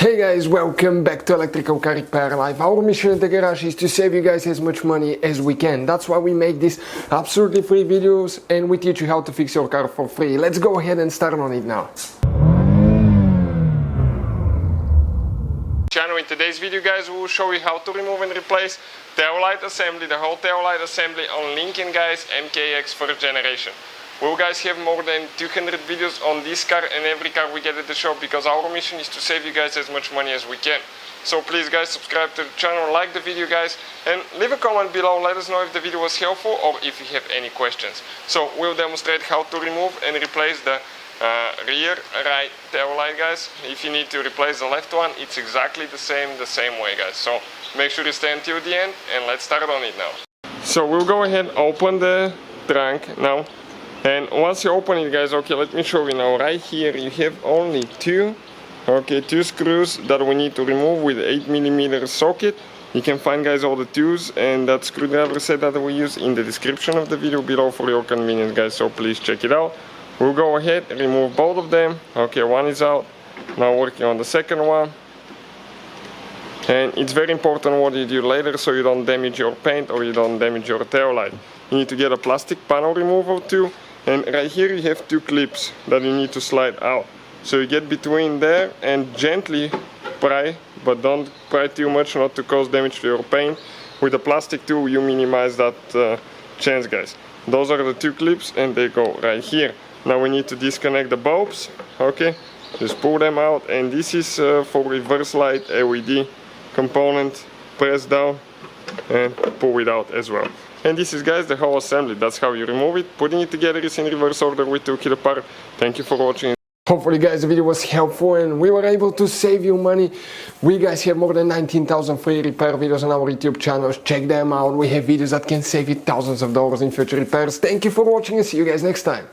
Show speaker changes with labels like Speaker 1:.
Speaker 1: Hey guys, welcome back to Electrical Car Repair Live. Our mission at the garage is to save you guys as much money as we can. That's why we make these absolutely free videos and we teach you how to fix your car for free. Let's go ahead and start on it now. In today's video, guys, we will show you how to remove and replace tail light assembly, the whole tail light assembly on Lincoln, guys, MKX first generation. We will, guys, have more than 200 videos on this car and every car we get at the shop, because our mission is to save you guys as much money as we can. So please, guys, subscribe to the channel, like the video, guys, and leave a comment below. Let us know if the video was helpful or if you have any questions. So we'll demonstrate how to remove and replace the rear right tail light, guys. If you need to replace the left one, it's exactly the same way, guys. So make sure you stay until the end and let's start on it now. So we'll go ahead, open the trunk now. And once you open it, guys, okay, let me show you now. Right here you have only two screws that we need to remove with 8mm socket. You can find, guys, all the tools and that screwdriver set that we use in the description of the video below for your convenience, guys, so please check it out. We'll go ahead and remove both of them. Okay, one is out. Now working on the second one. And it's very important what you do later so you don't damage your paint or you don't damage your tail light. You need to get a plastic panel removal too. And right here you have two clips that you need to slide out. So you get between there and gently pry, but don't pry too much not to cause damage to your paint. With the plastic tool you minimize that chance, guys. Those are the two clips and they go right here. Now we need to disconnect the bulbs, okay? Just pull them out, and this is for reverse light LED component. Press down and pull it out as well. And this is, guys, the whole assembly. That's how you remove it. Putting it together is in reverse order. We took it apart. Thank you for watching. Hopefully, guys, the video was helpful and we were able to save you money. We, guys, have more than 19,000 free repair videos on our YouTube channels. Check them out. We have videos that can save you thousands of dollars in future repairs. Thank you for watching and see you guys next time.